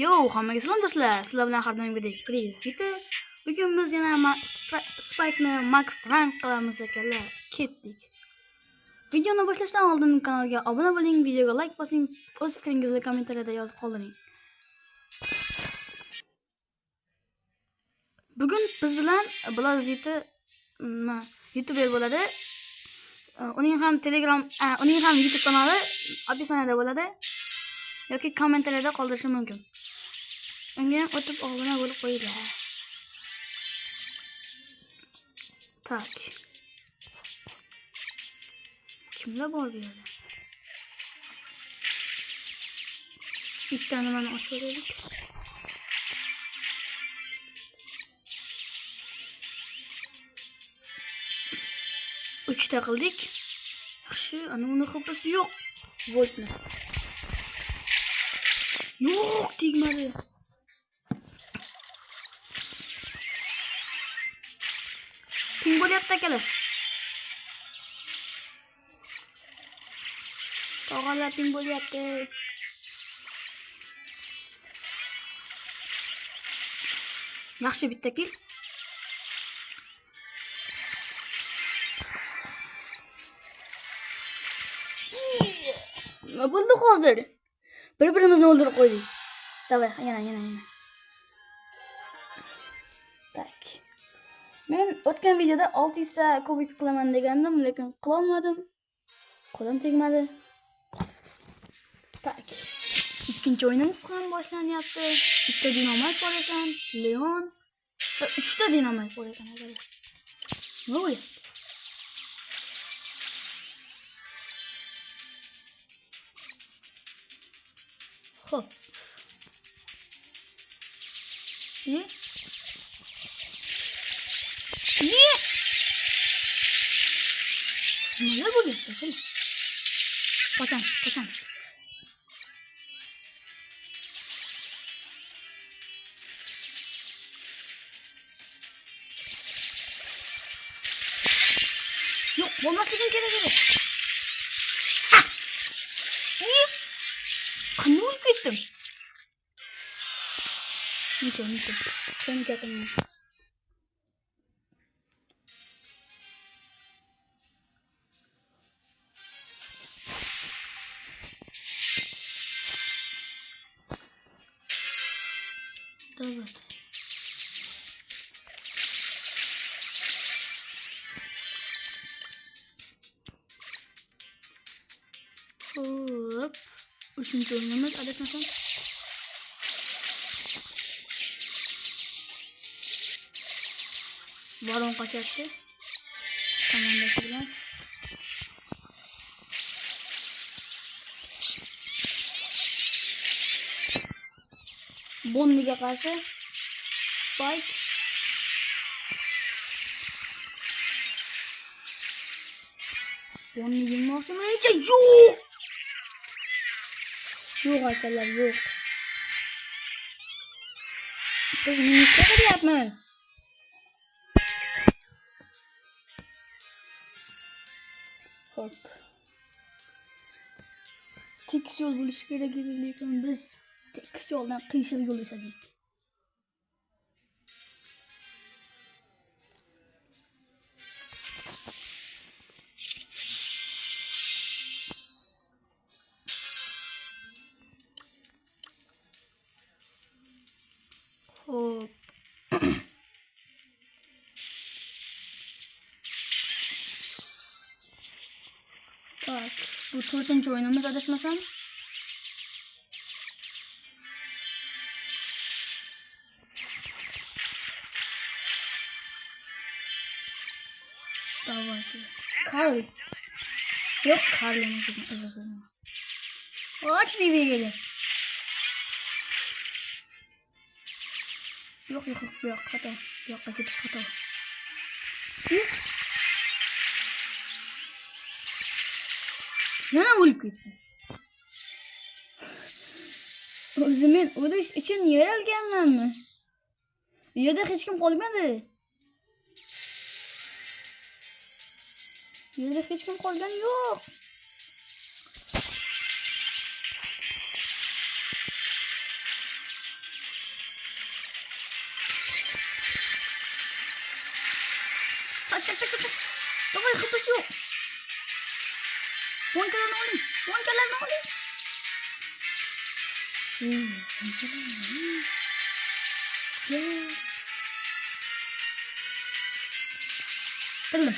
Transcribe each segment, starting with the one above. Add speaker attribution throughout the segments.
Speaker 1: Yo, hammaga salom do'stlar. Sizlar bilan har doimgidek Freeze Vita. Bugun biz yana Spike'ni Max rank qilamiz ekanlar. Ketdik. Videoni boshlashdan oldin kanalga obuna bo'ling, videoga like bosing, o'z fikringizni kommentariyada yozib qoldiring. Bugun biz bilan Blazita YouTuber bo'ladi. Uning ham Telegram, uning ham YouTube kanali opisaniyada bo'ladi yoki kommentariyada qoldirishim mumkin. Unga ham o'tib obuna bo'lib qo'yinglar. Tak. Kimlar bor bu yerda? Bitta nimani ochib o'raylik. Uchta qildik. Yaxshi, ana uni ho'pasi yo'q. Voltni. Yo'q, tegmadi. Kim bo'lyapti akalar? Tog'alar kim bo'lyapti? Yaxshi, bitta kill. Nima bo'ldi hozir? Bir-birimizni o'ldirib qo'ydik. Davay, yana. Tak. Men o'tgan videoda 600 ta kubik qilaman degandim, lekin qila olmadim. Qo'lim tegmadi. Tak. Ikkinchi o'yinimiz ham boshlanyapti. Bitta dinomayt bor ekan, Leon va 3 ta dinomayt bor ekan akalar. Nima bo'lyapti? Xo'p. Nimalar bo'lyapti akalar? Qochamiz. Yo'q, bo'lmasligim kerak edi. Qanday o'lib ketdim? Nechta. Seni gapirmayman. Davlat. Hop. Uchinchi o'yinimiz adashmasam. Baron qochyapti. Komandasi bilan. Bonniga qarshi Spike. Bonni yengmoqchiman. Yo'q. Yo'q akalar, yo'q. Biz minutga qilyapmiz. Hop. Tekis yo'l bo'lishi kerak edi, lekin biz tekis yo'ldan qiyshiq yo'l ishladik. Hop. Tak, bu 4-chi o'yinimiz adashmasam. Davay. Karl. Yok, Karl'ın özür. Aç bir gelir. Yok, hata. Yok, gidiş hata. Yana ölüp gitti. O'zimen o'lish uchun yaralganmanmi? Bu yerda hech kim qolmadi. Yerda hech kim qolgani yo'q. Tak. Davay hıpıs yok. Bonkalarını alayım. Bonkalarını alayım. Bonkalarını alayım. Gel. Kırdım.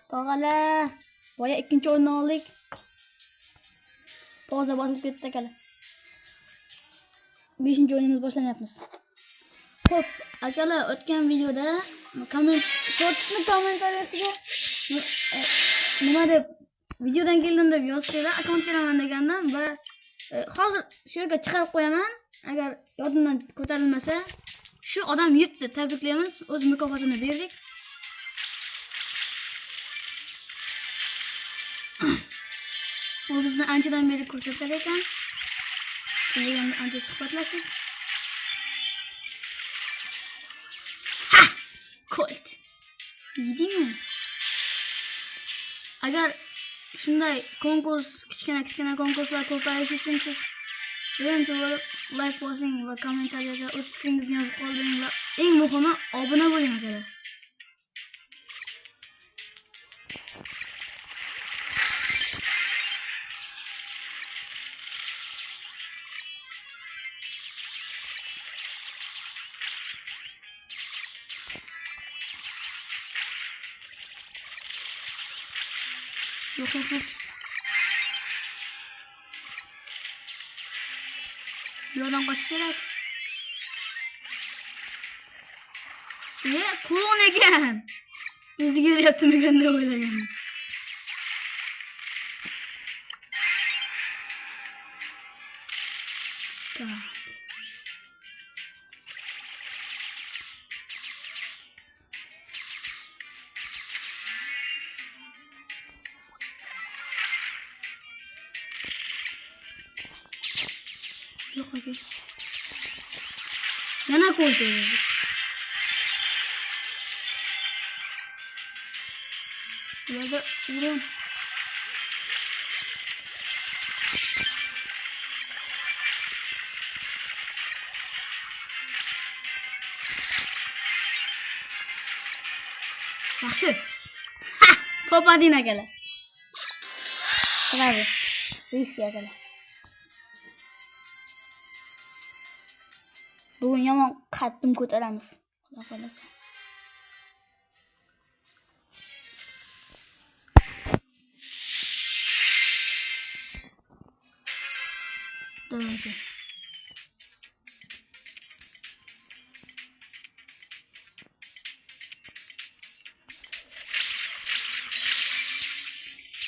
Speaker 1: Tog'ala. Boya ikkinchi o'rinni oldik. Pauza boshlanib ketdi akala. 5-o'yinimiz boshlanyapmiz. Xo'p, akalar, o'tgan videoda shortsni kommentariyasiga nima deb videodan keldim deb yozsanglar, akkaunt beraman degandim va hozir shu yerga chiqarib qo'yaman. Agar yodimdan ko'tarilmasa, shu odam yutdi. Tabriklaymiz. O'z mukofotini berdik. U bizni anchadan beri ko'rsatar ekan. Keyin ancha suhbatlashdik. Colt. Yedingmi? Agar shunday konkurs, kichkina konkurslar ko'payish uchun siz birinchi bo'lib like bosing va kommentariyada o'z fikringizni yozib qoldiring va eng muhimi obuna bo'ling akalar. Yok. Bir adam kaç gerek? Kulon eken. Yüzü geri yaptım eken ne öyle geldi. Tamam. Yok bakayım. Yana koydu. Burada vurun. Yaxshi. Ha! Topadina gele. Bravo. Riskiga gele. Bugun yomon qattim ko'taramiz. Xudo xolasa. Doğru.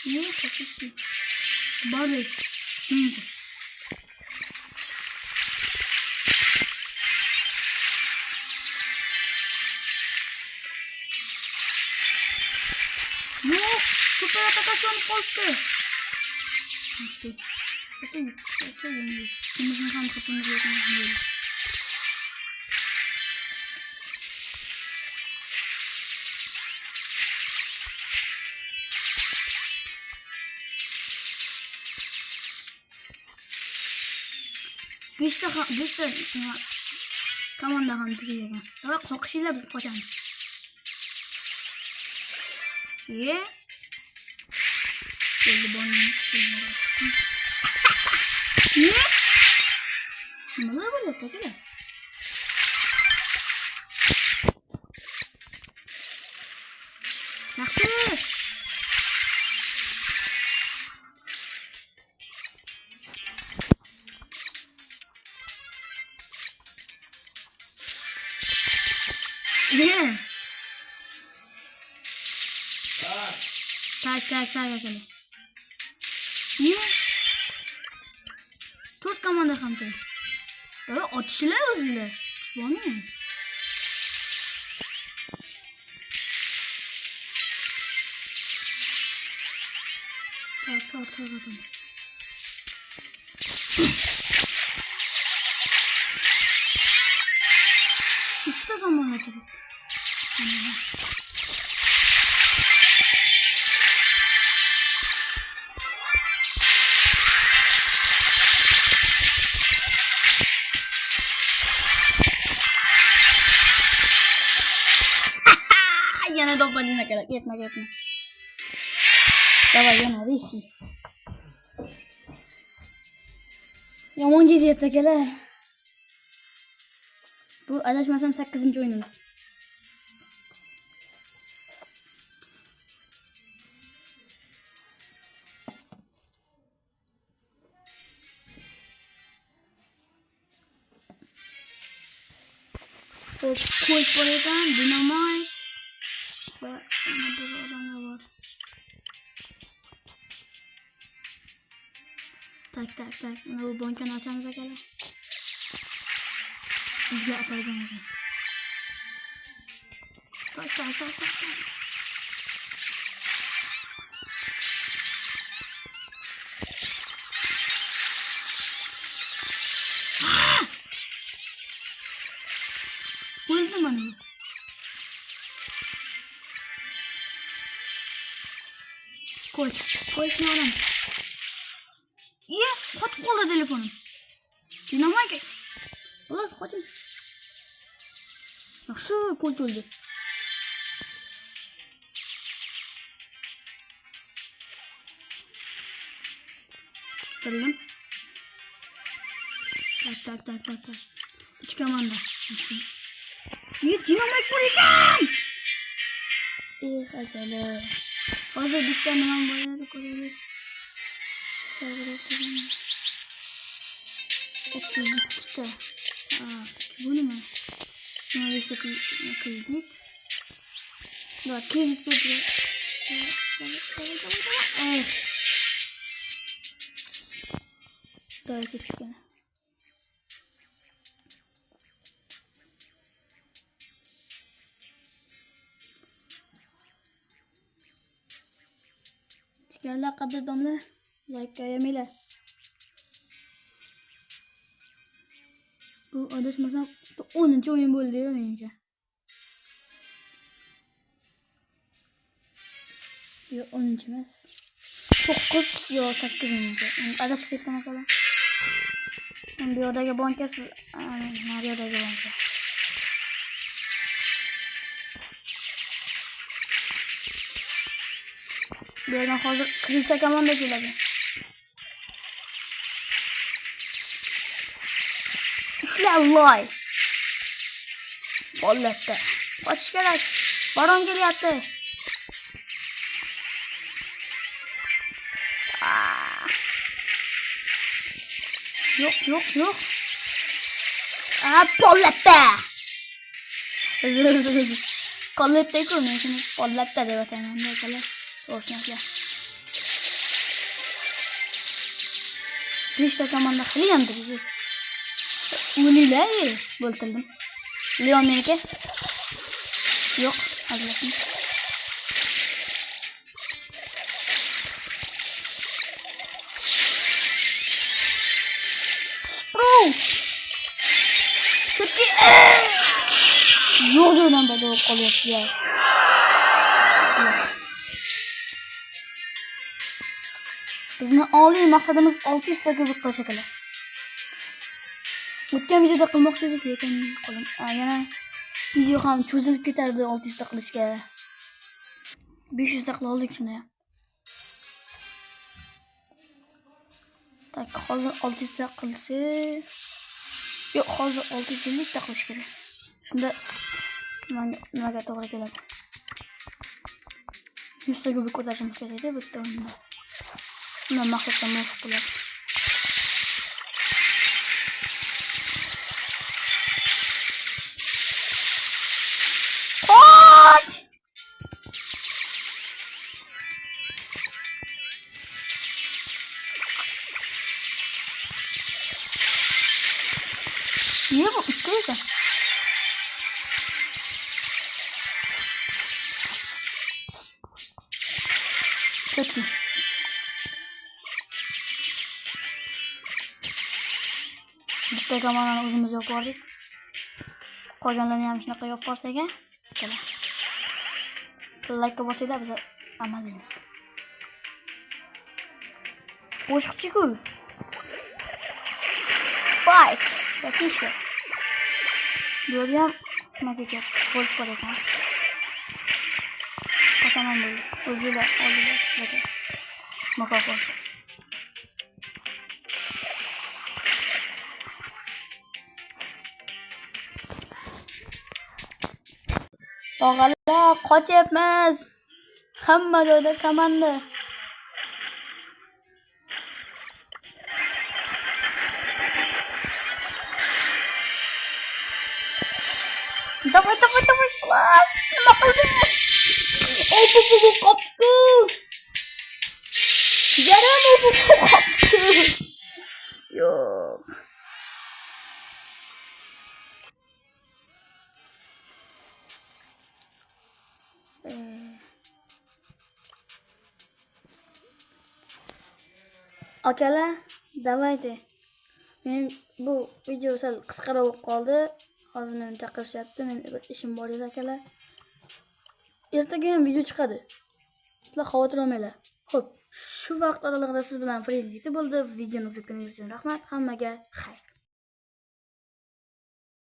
Speaker 1: Ne kapısı? Bari. Yok, süper atakasyon koltu. Nasıl? Kötü yeni. Kimizin kan kapımız yok. Beşte komanda ham tugagan. Va qoqishinglar biz qochamiz. Keldi bonim. Ne? Nimalar bo'lyapti aka? Yaxshi. Ne? Tak akali. Ne? To'rt komanda ham tur. Dada otishlar o'zinglar. Buni. Tak. Üçte komanda tur. yana do'ppadina kerak. Ketma. Davay yana riski. Yomon ketyapti akalar. Bu adashmasam 8-o'yinimiz. Ko'p bor ekan, dinamit va yana bir odamlar bor. Tak. Mana bu bonkani ochamiz akalar. Bizga atalgan ekan. Tak. Öldü mana bu. Koy ne olam. İyi, qotib qoldi telefonim. Dinamit. Xolos, qoching. Yaxshi, ko'l to'ldi. Qildim. Tak. 3 komanda. Dinamit bor ekan. Akalar. Hozir bitta nima bo'ladi ko'raylik. Bitta. Bu nima? Nima kredit? Da kredit ko'rdi. Da ketgan. Chikarlar qadrdonlar, like qo'yinglar. Bu adashmasam 10-o'yin bo'ldi-yu menimcha. Yo'q, 10-chi emas. 9 yo 8-chi. Adashib ketgan akalar. Bu yerdagi bankasi, mana bu yerdagi banka. Bu yerdan hozir kirsa komanda keladi. Ishlalloy. Bollatda. Qochish kerak. Baron kelyapti. Yo'q. Bollatda. Qo'llatda-ku, men shuni bollatda deb ataman, akalar. To'g'risini. 5 ta komanda qilyapti biz. O'linglar, bo'ltirdim. Leon meniki? Yo'q, hazlatim. Spro! Ketdi. Yo'q-jo'dan bada qolyapti ya. Bizni oliy maqsadimiz 600 ta kubik qilish akalar. O'tgan videoda qilmoqchi edik, lekin qo'lim. Yana video ham cho'zilib ketardi 600 ta qilishga. 500 ta qila oldik shunda. Tak, hozir 600 ta qilsa, yo'q, hozir 650 ta qilish kerak. Shunda nimaga to'g'ri keladi? 100 ta kubik ko'tarishimiz kerak edi bitta o'yinda. Bundan maqsaddan muvofiq bo'ladi. Niye bu üstteyken? Kötü. Bitta kamanani o'zimiz yopib oldik. Qolganlarni ham shunaqa yopib olsak, akalar. Like bosinglar, biz amallaymiz. Qo'shiqchi-ku. Spike. Yakışır. Görüyorum. Nima ketyapti? Bo'lib qolgan. tamam bo'ldi. O'zinglar oldilar. Mukofot. Og'alar qochyapmiz. Hamma joyda komanda. Давай. Nima qilding? Bu qopku. Yaram bu qopku. Yo'q. Akalar, davaydi. Men bu video sal qisqaroq qoldi. Hozir meni chaqirishyapti. Men bir ishim bor edi akalar. Ertaga ham video chiqadi. Sizlar xavotir olmanglar. Xo'p, shu vaqt oralig'ida siz bilan Frezi bo'ldi. Videoni kuzatganingiz uchun rahmat. Hammaga xayr.